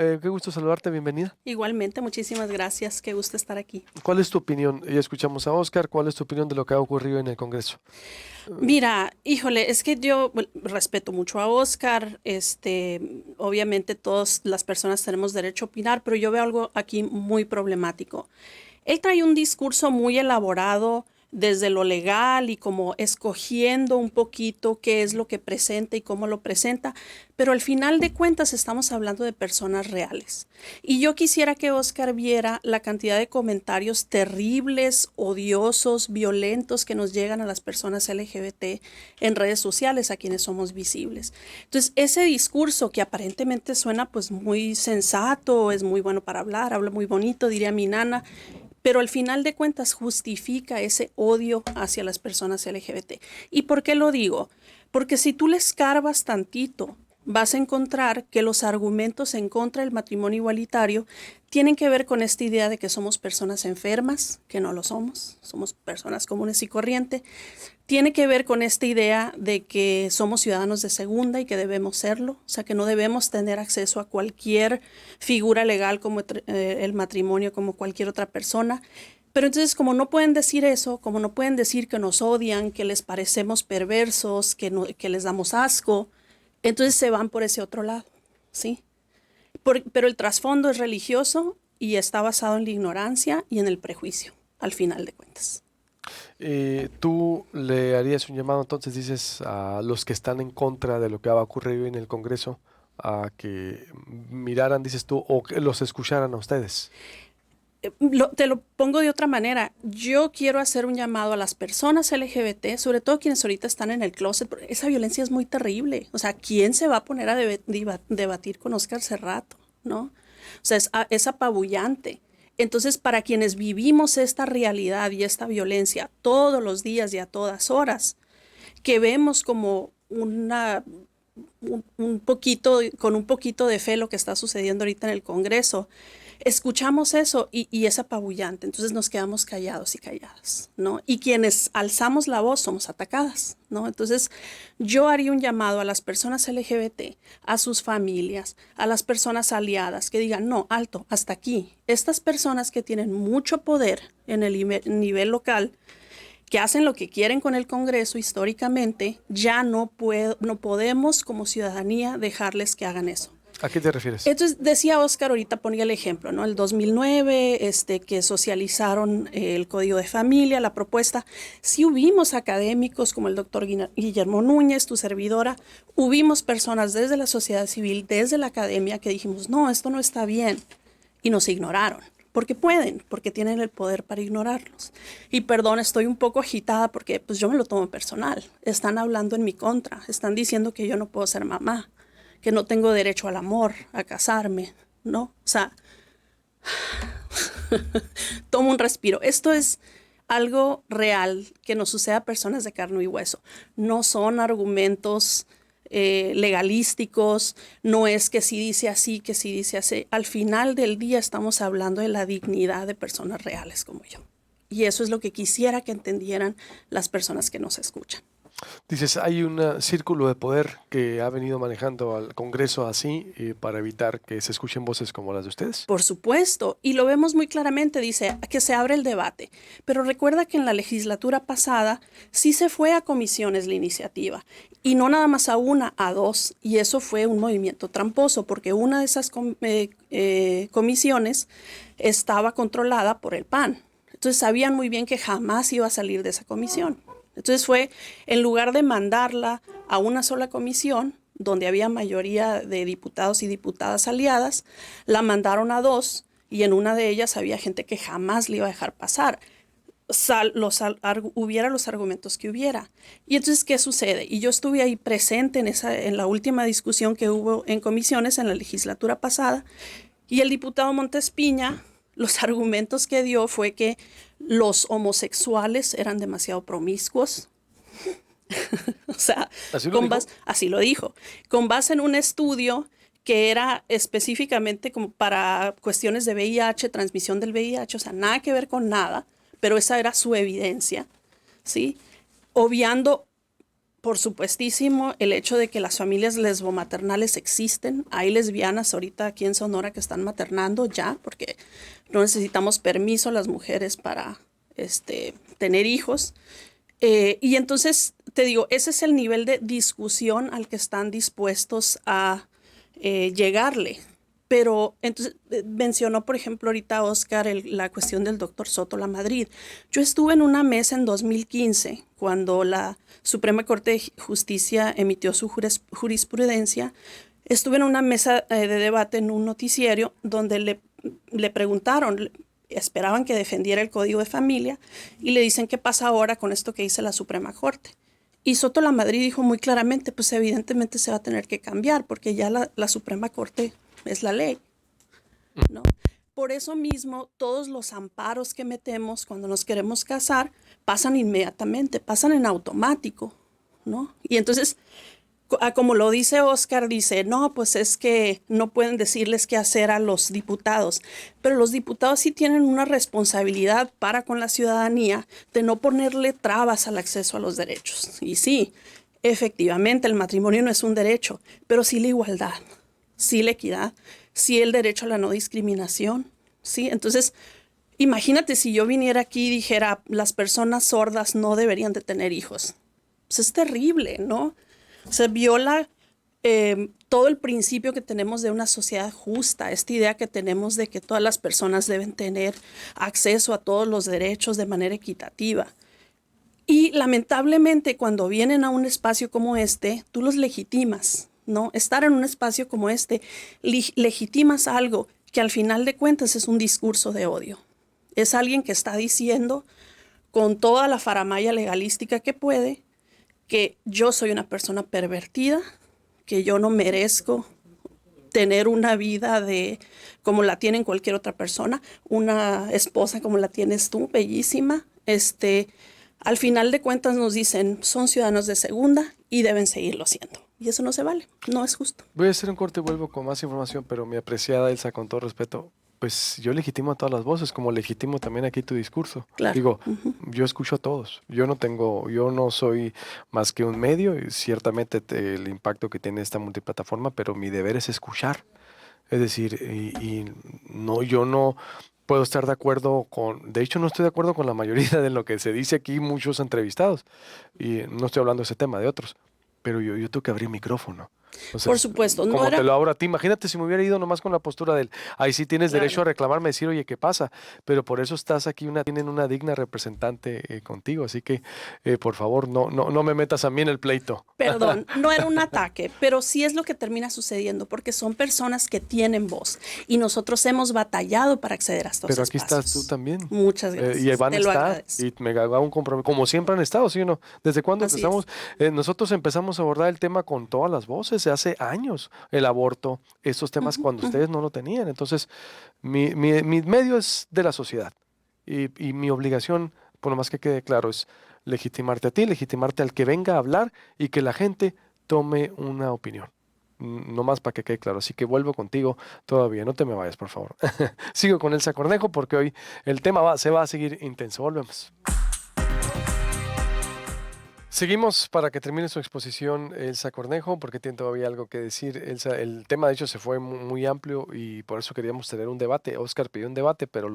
Qué gusto saludarte, bienvenida. Igualmente, muchísimas gracias. Qué gusto estar aquí. ¿Cuál es tu opinión? Ya escuchamos a Oscar. ¿Cuál es tu opinión de lo que ha ocurrido en el Congreso? Mira, híjole, es que yo bueno, respeto mucho a Oscar. Obviamente todas las personas tenemos derecho a opinar, pero yo veo algo aquí muy problemático. Él trae un discurso muy elaborado desde lo legal y como escogiendo un poquito qué es lo que presenta y cómo lo presenta, pero al final de cuentas estamos hablando de personas reales. Y yo quisiera que Oscar viera la cantidad de comentarios terribles, odiosos, violentos que nos llegan a las personas LGBT en redes sociales, a quienes somos visibles. Entonces, ese discurso que aparentemente suena pues muy sensato, es muy bueno para hablar, habla muy bonito, diría mi nana, pero al final de cuentas justifica ese odio hacia las personas LGBT. ¿Y por qué lo digo? Porque si tú le escarbas tantito, vas a encontrar que los argumentos en contra del matrimonio igualitario tienen que ver con esta idea de que somos personas enfermas, que no lo somos, somos personas comunes y corrientes. Tiene que ver con esta idea de que somos ciudadanos de segunda y que debemos serlo, o sea, que no debemos tener acceso a cualquier figura legal como el matrimonio, como cualquier otra persona. Pero entonces, como no pueden decir eso, como no pueden decir que nos odian, que les parecemos perversos, que les damos asco, entonces se van por ese otro lado, ¿sí? Pero el trasfondo es religioso y está basado en la ignorancia y en el prejuicio, al final de cuentas. ¿Tú le harías un llamado entonces, dices, a los que están en contra de lo que va a ocurrir en el Congreso, a que miraran, dices tú, o que los escucharan a ustedes? Te lo pongo de otra manera. Yo quiero hacer un llamado a las personas LGBT, sobre todo quienes ahorita están en el closet, porque esa violencia es muy terrible. O sea, ¿quién se va a poner a debatir con Oscar Cerrato? ¿No? O sea, es apabullante. Entonces, para quienes vivimos esta realidad y esta violencia todos los días y a todas horas, que vemos como un poquito, con un poquito de fe lo que está sucediendo ahorita en el Congreso, escuchamos eso y es apabullante, entonces nos quedamos callados y calladas, ¿no? Y quienes alzamos la voz somos atacadas, ¿no? Entonces yo haría un llamado a las personas LGBT, a sus familias, a las personas aliadas, que digan, no, alto, hasta aquí. Estas personas que tienen mucho poder en el nivel local, que hacen lo que quieren con el Congreso históricamente, ya no podemos como ciudadanía dejarles que hagan eso. ¿A qué te refieres? Entonces, decía Oscar, ahorita ponía el ejemplo, ¿no? El 2009, que socializaron el Código de Familia, la propuesta. Sí hubimos académicos como el doctor Guillermo Núñez, tu servidora, hubimos personas desde la sociedad civil, desde la academia, que dijimos, no, esto no está bien, y nos ignoraron. Porque pueden, porque tienen el poder para ignorarlos. Y perdón, estoy un poco agitada porque pues yo me lo tomo personal. Están hablando en mi contra, están diciendo que yo no puedo ser mamá, que no tengo derecho al amor, a casarme, ¿no? O sea, tomo un respiro. Esto es algo real que nos sucede a personas de carne y hueso. No son argumentos legalísticos, no es que si dice así, que si dice así. Al final del día estamos hablando de la dignidad de personas reales como yo. Y eso es lo que quisiera que entendieran las personas que nos escuchan. Dices, hay un círculo de poder que ha venido manejando al Congreso así para evitar que se escuchen voces como las de ustedes. Por supuesto, y lo vemos muy claramente, dice que se abre el debate, pero recuerda que en la legislatura pasada sí se fue a comisiones la iniciativa, y no nada más a una, a dos, y eso fue un movimiento tramposo, porque una de esas comisiones estaba controlada por el PAN, entonces sabían muy bien que jamás iba a salir de esa comisión. Entonces fue, en lugar de mandarla a una sola comisión, donde había mayoría de diputados y diputadas aliadas, la mandaron a dos y en una de ellas había gente que jamás le iba a dejar pasar, hubiera los argumentos que hubiera. Y entonces, ¿qué sucede? Y yo estuve ahí presente en la última discusión que hubo en comisiones en la legislatura pasada, y el diputado Montespiña, los argumentos que dio fue que los homosexuales eran demasiado promiscuos. O sea, ¿Así lo dijo? así lo dijo, con base en un estudio que era específicamente como para cuestiones de VIH, transmisión del VIH, o sea, nada que ver con nada, pero esa era su evidencia, ¿sí? Obviando Por supuestísimo, el hecho de que las familias lesbomaternales existen. Hay lesbianas ahorita aquí en Sonora que están maternando ya, porque no necesitamos permiso las mujeres para tener hijos. Y entonces, te digo, ese es el nivel de discusión al que están dispuestos a llegarle. Pero entonces mencionó, por ejemplo, ahorita Oscar la cuestión del doctor Soto La Madrid. Yo estuve en una mesa en 2015 cuando la Suprema Corte de Justicia emitió su jurisprudencia. Estuve en una mesa de debate en un noticiero donde le preguntaron, esperaban que defendiera el Código de Familia y le dicen qué pasa ahora con esto que dice la Suprema Corte. Y Soto La Madrid dijo muy claramente, pues evidentemente se va a tener que cambiar porque ya la Suprema Corte es la ley, ¿no? Por eso mismo, todos los amparos que metemos cuando nos queremos casar pasan inmediatamente, pasan en automático, ¿no? Y entonces, como lo dice Oscar, dice, no, pues es que no pueden decirles qué hacer a los diputados, pero los diputados sí tienen una responsabilidad para con la ciudadanía de no ponerle trabas al acceso a los derechos. Y sí, efectivamente, el matrimonio no es un derecho, pero sí la igualdad. Sí la equidad, sí el derecho a la no discriminación, ¿sí? Entonces, imagínate si yo viniera aquí y dijera, las personas sordas no deberían de tener hijos. Pues es terrible, ¿no? Se viola todo el principio que tenemos de una sociedad justa, esta idea que tenemos de que todas las personas deben tener acceso a todos los derechos de manera equitativa. Y lamentablemente cuando vienen a un espacio como este, tú los legitimas, ¿no? Estar en un espacio como este, legitimas algo que al final de cuentas es un discurso de odio. Es alguien que está diciendo con toda la faramalla legalística que puede que yo soy una persona pervertida, que yo no merezco tener una vida como la tiene cualquier otra persona, una esposa como la tienes tú, bellísima. Al final de cuentas nos dicen, son ciudadanos de segunda y deben seguirlo siendo. Y eso no se vale, no es justo. Voy a hacer un corte y vuelvo con más información, pero mi apreciada Elsa, con todo respeto, pues yo legitimo a todas las voces, como legitimo también aquí tu discurso. Claro. Digo, yo escucho a todos. Yo no soy más que un medio, y ciertamente el impacto que tiene esta multiplataforma, pero mi deber es escuchar. Es decir, yo no puedo estar de acuerdo de hecho no estoy de acuerdo con la mayoría de lo que se dice aquí muchos entrevistados, y no estoy hablando de ese tema, de otros, pero yo tengo que abrir micrófono. O sea, por supuesto, no como era... te lo abro a ti, imagínate si me hubiera ido nomás con la postura del, ahí sí tienes Claro. derecho a reclamarme, decir, oye, ¿qué pasa? Pero por eso estás aquí, tienen una digna representante contigo, así que por favor, no me metas a mí en el pleito. Perdón, no era un ataque, pero sí es lo que termina sucediendo, porque son personas que tienen voz y nosotros hemos batallado para acceder a estos Pero aquí espacios. estás tú también. Muchas gracias. Y Iván Te lo está, agradezco. y me haga un compromiso, como siempre han estado, ¿sí o no? ¿Desde cuándo Así empezamos? Nosotros empezamos a abordar el tema con todas las voces, hace años, el aborto, estos temas cuando ustedes no lo tenían. Entonces, mi medio es de la sociedad, y mi obligación, por lo más que quede claro, es legitimarte a ti, legitimarte al que venga a hablar y que la gente tome una opinión. No más para que quede claro. Así que vuelvo contigo todavía. No te me vayas, por favor. Sigo con Elsa Cornejo porque hoy el tema se va a seguir intenso. Volvemos. Seguimos para que termine su exposición Elsa Cornejo, porque tiene todavía algo que decir. Elsa, el tema de hecho se fue muy amplio y por eso queríamos tener un debate. Oscar pidió un debate, pero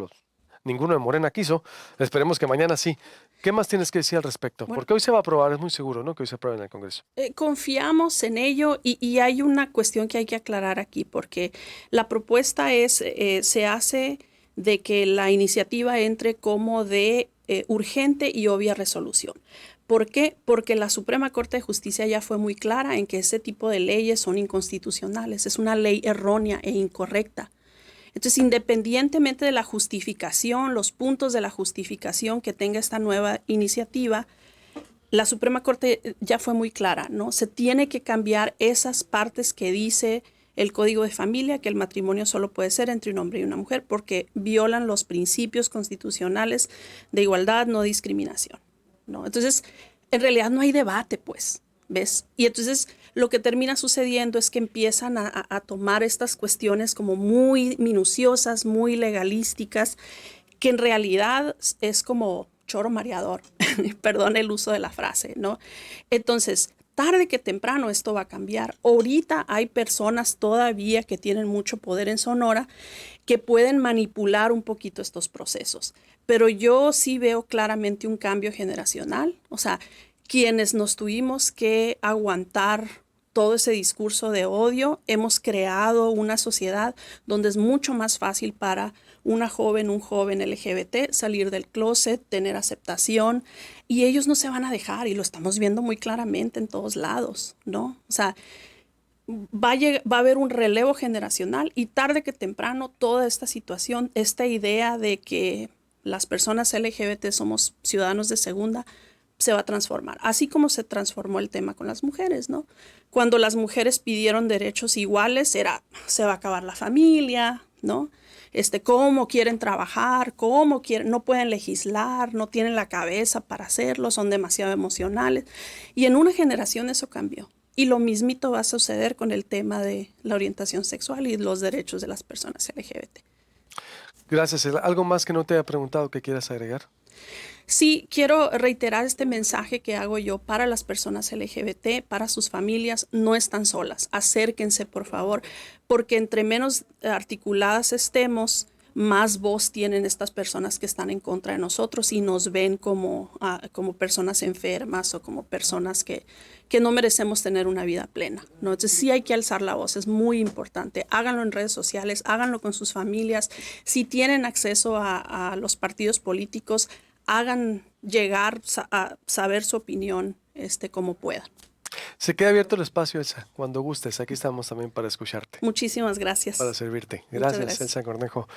ninguno de Morena quiso. Esperemos que mañana sí. ¿Qué más tienes que decir al respecto? Bueno, porque hoy se va a aprobar, es muy seguro, ¿no? Que hoy se apruebe en el Congreso. confiamos en ello y hay una cuestión que hay que aclarar aquí, porque la propuesta se hace de que la iniciativa entre como de urgente y obvia resolución. ¿Por qué? Porque la Suprema Corte de Justicia ya fue muy clara en que ese tipo de leyes son inconstitucionales. Es una ley errónea e incorrecta. Entonces, independientemente de la justificación, los puntos de la justificación que tenga esta nueva iniciativa, la Suprema Corte ya fue muy clara, ¿no? Se tiene que cambiar esas partes que dice el Código de Familia, que el matrimonio solo puede ser entre un hombre y una mujer, porque violan los principios constitucionales de igualdad, no discriminación, ¿no? Entonces, en realidad no hay debate, pues, ¿ves? Y entonces lo que termina sucediendo es que empiezan a tomar estas cuestiones como muy minuciosas, muy legalísticas, que en realidad es como choro mareador, perdón el uso de la frase, ¿no? Entonces, tarde que temprano esto va a cambiar. Ahorita hay personas todavía que tienen mucho poder en Sonora que pueden manipular un poquito estos procesos, pero yo sí veo claramente un cambio generacional, o sea, quienes nos tuvimos que aguantar todo ese discurso de odio, hemos creado una sociedad donde es mucho más fácil para una joven, un joven LGBT salir del closet, tener aceptación, y ellos no se van a dejar, y lo estamos viendo muy claramente en todos lados, ¿no? O sea, va a haber un relevo generacional y tarde que temprano toda esta situación, esta idea de que las personas LGBT somos ciudadanos de segunda, se va a transformar, así como se transformó el tema con las mujeres, ¿no? Cuando las mujeres pidieron derechos iguales, se va a acabar la familia, ¿no? Cómo quieren trabajar, cómo quieren, no pueden legislar, no tienen la cabeza para hacerlo, son demasiado emocionales. Y en una generación eso cambió. Y lo mismito va a suceder con el tema de la orientación sexual y los derechos de las personas LGBT. Gracias. ¿Algo más que no te haya preguntado que quieras agregar? Sí, quiero reiterar este mensaje que hago yo para las personas LGBT, para sus familias. No están solas. Acérquense, por favor, porque entre menos articuladas estemos, más voz tienen estas personas que están en contra de nosotros y nos ven como personas enfermas o como personas que no merecemos tener una vida plena, ¿no? Entonces sí hay que alzar la voz, es muy importante. Háganlo en redes sociales, háganlo con sus familias. Si tienen acceso a los partidos políticos, hagan llegar a saber su opinión como puedan. Se queda abierto el espacio, Elsa. Cuando gustes, aquí estamos también para escucharte. Muchísimas gracias. Para servirte. Muchas Gracias, gracias. Elsa Cornejo.